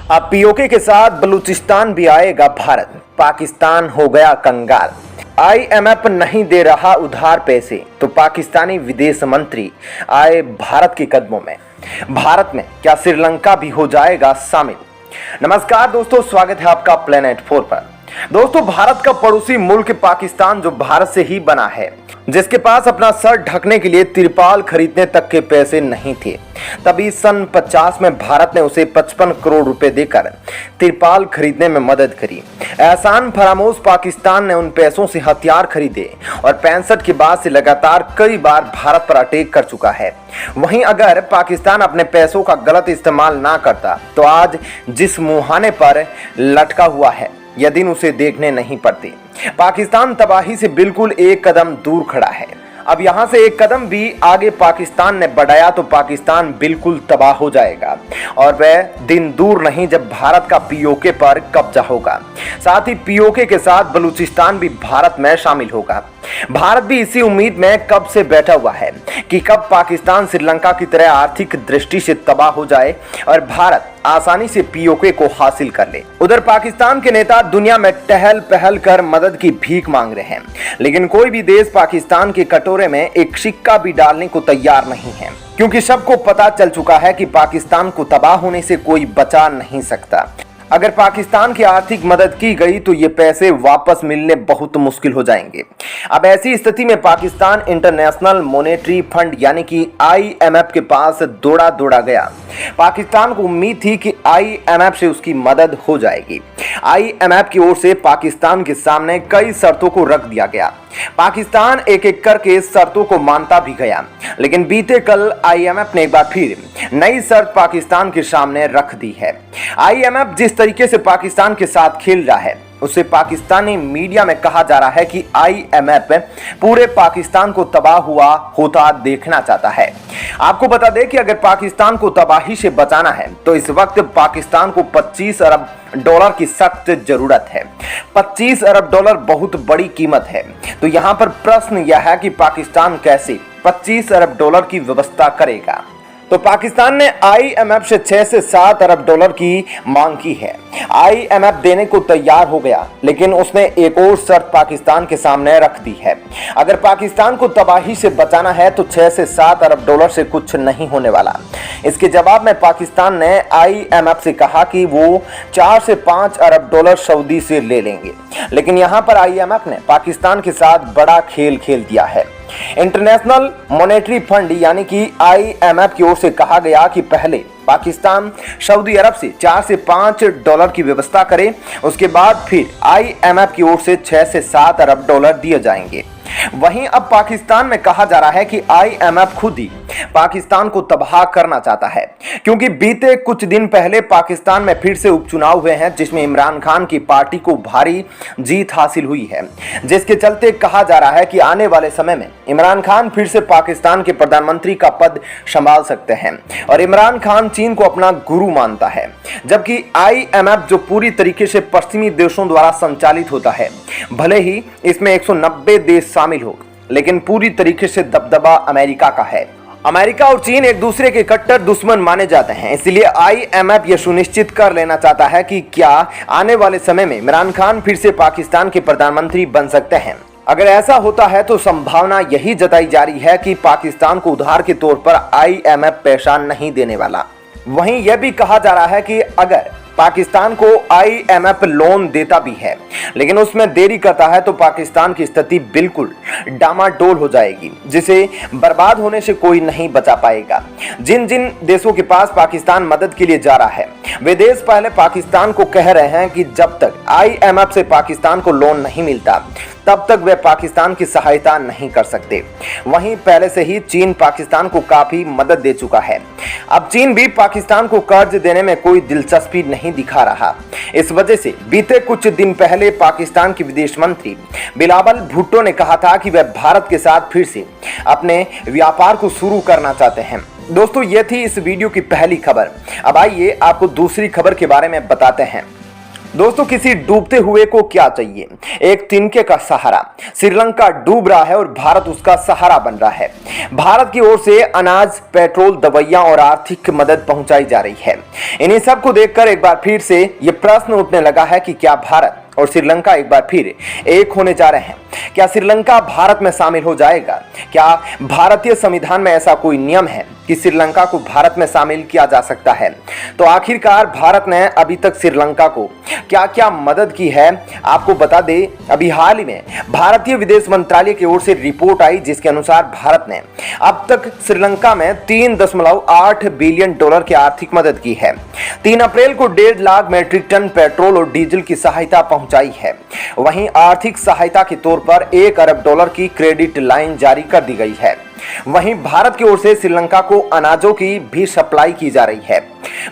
अब पीओके के साथ बलूचिस्तान भी आएगा भारत, पाकिस्तान हो गया कंगाल। आईएमएफ नहीं दे रहा उधार पैसे तो पाकिस्तानी विदेश मंत्री आए भारत के कदमों में। भारत में क्या श्रीलंका भी हो जाएगा शामिल? नमस्कार दोस्तों, स्वागत है आपका प्लेनेट 4 पर। दोस्तों, भारत का पड़ोसी मुल्क पाकिस्तान जो भारत से ही बना है, जिसके पास अपना सर ढकने के लिए तिरपाल खरीदने तक के पैसे नहीं थे, तभी सन 50 में भारत ने उसे 55 करोड़ रुपए देकर तिरपाल खरीदने में मदद करी। एहसान फरामोश पाकिस्तान ने उन पैसों से हथियार खरीदे और 65 के बाद से लगातार कई बार भारत पर अटैक कर चुका है। वहीं अगर पाकिस्तान अपने पैसों का गलत इस्तेमाल ना करता तो आज जिस मुहाने पर लटका हुआ है यह दिन उसे देखने नहीं पड़ते। पाकिस्तान तबाही से बिल्कुल एक कदम दूर खड़ा है। अब यहां से एक कदम भी आगे पाकिस्तान ने बढ़ाया तो पाकिस्तान बिल्कुल तबाह हो जाएगा और वह दिन दूर नहीं जब भारत का पीओके पर कब्जा होगा। साथ ही पीओके के साथ बलूचिस्तान भी भारत में शामिल होगा। भारत भी इसी उम्मीद में कब से बैठा हुआ है कि कब पाकिस्तान श्रीलंका की तरह आर्थिक दृष्टि से तबाह हो जाए और भारत आसानी से पीओके को हासिल कर ले। उधर पाकिस्तान के नेता दुनिया में टहल पहल कर मदद की भीख मांग रहे हैं, लेकिन कोई भी देश पाकिस्तान के कटोरे में एक सिक्का भी डालने को तैयार नहीं है, क्योंकि सबको पता चल चुका है कि पाकिस्तान को तबाह होने से कोई बचा नहीं सकता। अगर पाकिस्तान की आर्थिक मदद की गई तो ये पैसे वापस मिलने बहुत मुश्किल हो जाएंगे। अब ऐसी स्थिति में पाकिस्तान इंटरनेशनल मॉनेटरी फंड यानी कि आईएमएफ के पास दौड़ा गया। पाकिस्तान को उम्मीद थी कि आईएमएफ से उसकी मदद हो जाएगी। आईएमएफ की ओर से पाकिस्तान के सामने कई शर्तों को रख दिया गया। पाकिस्तान एक एक करके शर्तों को मानता भी गया, लेकिन बीते कल आईएमएफ ने एक बार फिर नई शर्त पाकिस्तान के सामने रख दी है। आईएमएफ जिस तरीके से पाकिस्तान के साथ खेल रहा है उससे पाकिस्तानी मीडिया में कहा जा रहा है कि आईएमएफ पूरे पाकिस्तान को तबाह हुआ होता देखना चाहता है। आपको बता दें कि अगर पाकिस्तान को तबाही से बचाना है तो इस वक्त पाकिस्तान को 25 अरब डॉलर की सख्त जरूरत है। 25 अरब डॉलर बहुत बड़ी कीमत है। तो यहाँ पर प्रश्न यह है कि पाकिस्तान कैसे 25 अरब डॉलर की व्यवस्था करेगा। तो पाकिस्तान ने आईएमएफ से 6 से 7 अरब डॉलर की मांग की है। आईएमएफ देने को तैयार हो गया, लेकिन उसने एक और शर्त पाकिस्तान के सामने रख दी है। अगर पाकिस्तान को तबाही से बचाना है तो 6 से 7 अरब डॉलर से कुछ नहीं होने वाला। इसके जवाब में पाकिस्तान ने आईएमएफ से कहा कि वो 4 से 5 अरब डॉलर सऊदी से ले लेंगे। लेकिन यहाँ पर आईएमएफ ने पाकिस्तान के साथ बड़ा खेल खेल दिया है। इंटरनेशनल मॉनेटरी फंड यानी कि आईएमएफ की ओर से कहा गया कि पहले पाकिस्तान सऊदी अरब से 4 से 5 डॉलर की व्यवस्था करे, उसके बाद फिर आईएमएफ की ओर से 6 से 7 अरब डॉलर दिए जाएंगे। वहीं अब पाकिस्तान में कहा जा रहा है कि आईएमएफ खुद ही पाकिस्तान को तबाह करना चाहता है, क्योंकि बीते कुछ दिन पहले पाकिस्तान में फिर से उपचुनाव हुए हैं जिसमें इमरान खान की पार्टी को भारी जीत हासिल हुई है, जिसके चलते कहा जा रहा है कि आने वाले समय में इमरान खान फिर से पाकिस्तान के प्रधानमंत्री का पद संभाल सकते हैं। और इमरान खान चीन को अपना गुरु मानता है, जबकि आईएमएफ जो पूरी तरीके से पश्चिमी देशों द्वारा संचालित होता है, भले ही इसमें 190 देश शामिल हो, लेकिन पूरी तरीके से दबदबा अमेरिका का है। अमेरिका और चीन एक दूसरे के कट्टर दुश्मन माने जाते हैं, इसलिए आईएमएफ यह सुनिश्चित कर लेना चाहता है कि क्या आने वाले समय में इमरान खान फिर से पाकिस्तान के प्रधानमंत्री बन सकते हैं। अगर ऐसा होता है तो संभावना यही जताई जा रही है कि पाकिस्तान को उधार के तौर पर आईएमएफ पैसा नहीं देने वाला। वहीं यह भी कहा जा रहा है कि अगर पाकिस्तान को आईएमएफ लोन देता भी है लेकिन उसमें देरी करता है तो पाकिस्तान की स्थिति बिल्कुल डामाडोल हो जाएगी, जिसे बर्बाद होने से कोई नहीं बचा पाएगा। जिन जिन देशों के पास पाकिस्तान मदद के लिए जा रहा है वे देश पहले पाकिस्तान को कह रहे हैं कि जब तक आईएमएफ से पाकिस्तान को लोन नहीं मिलता तब तक वे पाकिस्तान की सहायता नहीं कर सकते। वहीं पहले से ही चीन पाकिस्तान को काफी मदद दे चुका है। अब चीन भी पाकिस्तान को कर्ज देने में कोई दिलचस्पी नहीं दिखा रहा। इस वजह से बीते कुछ दिन पहले पाकिस्तान के विदेश मंत्री बिलावल भुट्टो ने कहा था कि वह भारत के साथ फिर से अपने व्यापार को शुरू करना चाहते हैं। दोस्तों, ये थी इस वीडियो की पहली खबर। अब आइए आपको दूसरी खबर के बारे में बताते हैं। दोस्तों, किसी डूबते हुए को क्या चाहिए? एक तिनके का सहारा। श्रीलंका डूब रहा है और भारत उसका सहारा बन रहा है। भारत की ओर से अनाज, पेट्रोल, दवाइयां और आर्थिक मदद पहुंचाई जा रही है। इन्हीं सब को देखकर एक बार फिर से यह प्रश्न उठने लगा है कि क्या भारत और श्रीलंका एक बार फिर एक होने जा रहे हैं? क्या श्रीलंका भारत में शामिल हो जाएगा? क्या भारतीय संविधान में ऐसा कोई नियम है कि श्रीलंका को भारत में शामिल किया जा सकता है? तो आखिरकार भारत ने अभी तक श्रीलंका को क्या क्या मदद की है, आपको बता दें। अभी हाल ही में भारतीय विदेश मंत्रालय की ओर से रिपोर्ट आई, जिसके अनुसार भारत ने अब तक श्रीलंका में 3.8 बिलियन डॉलर की आर्थिक मदद की है। 3 अप्रैल को 1.5 लाख मीट्रिक टन पेट्रोल और डीजल की सहायता पहुंचाई है। वहीं आर्थिक सहायता के तौर पर 1 अरब डॉलर की क्रेडिट लाइन जारी कर दी गई है। वहीं भारत की ओर से श्रीलंका को अनाजों की भी सप्लाई की जा रही है।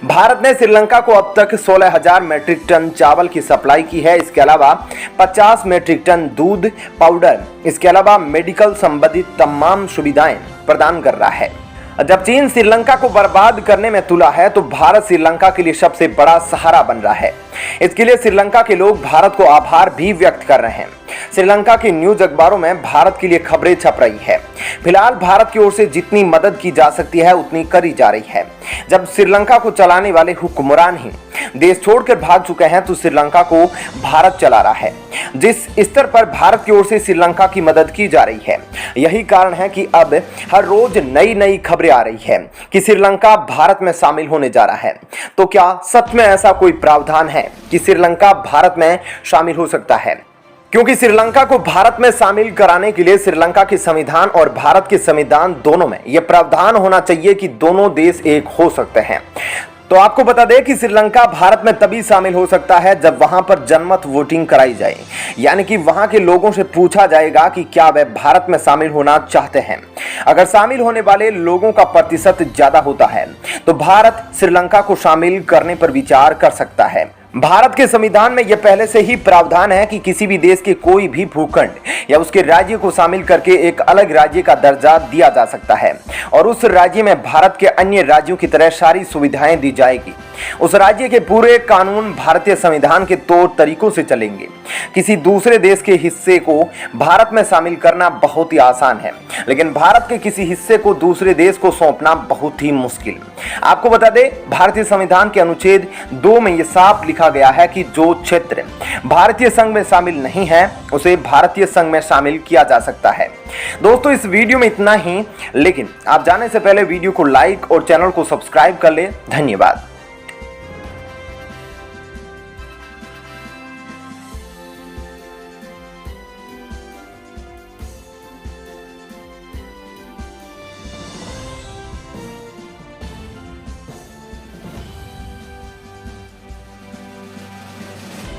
भारत ने श्रीलंका को अब तक 16,000 मीट्रिक टन चावल की सप्लाई की है। इसके अलावा 50 मीट्रिक टन दूध, पाउडर, इसके अलावा मेडिकल संबंधित तमाम सुविधाएं प्रदान कर रहा है। जब चीन श्रीलंका को बर्बाद करने में तुला है, तो भारत श्रीलंका के लिए सबसे बड़ा सहारा बन रहा है। इसके लिए श्रीलंका के लोग भारत को आभार भी व्यक्त कर रहे हैं। श्रीलंका के न्यूज अखबारों में भारत के लिए खबरें छप रही है। फिलहाल भारत की ओर से जितनी मदद की जा सकती है उतनी करी जा रही है। जब श्रीलंका को चलाने वाले हुक्मरान ही देश छोड़कर भाग चुके हैं, तो श्रीलंका को भारत चला रहा है। जिस स्तर पर भारत की ओर से श्रीलंका की मदद की जा रही है, यही कारण है कि अब हर रोज नई नई खबरें आ रही है कि श्रीलंका भारत में शामिल होने जा रहा है। तो क्या सच में ऐसा कोई प्रावधान है कि श्रीलंका भारत में शामिल हो सकता है? क्योंकि श्रीलंका को भारत में शामिल कराने के लिए श्रीलंका के संविधान और भारत के संविधान दोनों में यह प्रावधान होना चाहिए कि दोनों देश एक हो सकते हैं। तो आपको बता दें कि श्रीलंका भारत में तभी शामिल हो सकता है जब वहां पर जनमत वोटिंग कराई जाए, यानी कि वहां के लोगों से पूछा जाएगा कि क्या वे भारत में शामिल होना चाहते हैं। अगर शामिल होने वाले लोगों का प्रतिशत ज्यादा होता है, तो भारत श्रीलंका को शामिल करने पर विचार कर सकता है। भारत के संविधान में यह पहले से ही प्रावधान है कि किसी भी देश के कोई भी भूखंड या उसके राज्य को शामिल करके एक अलग राज्य का दर्जा दिया जा सकता है और उस राज्य में भारत के अन्य राज्यों की तरह सारी सुविधाएं दी जाएगी। उस राज्य के पूरे कानून भारतीय संविधान के तौर तरीकों से चलेंगे। किसी दूसरे देश के हिस्से को भारत में शामिल करना बहुत ही आसान है, लेकिन भारत के किसी हिस्से को दूसरे देश को सौंपना बहुत ही मुश्किल। आपको बता दें, भारतीय संविधान के अनुच्छेद 2 में यह साफ लिखा गया है कि जो क्षेत्र भारतीय संघ में शामिल नहीं है, उसे भारतीय संघ में शामिल किया जा सकता है। दोस्तों, इस वीडियो में इतना ही, लेकिन आप जाने से पहले वीडियो को लाइक और चैनल को सब्सक्राइब कर ले। धन्यवाद।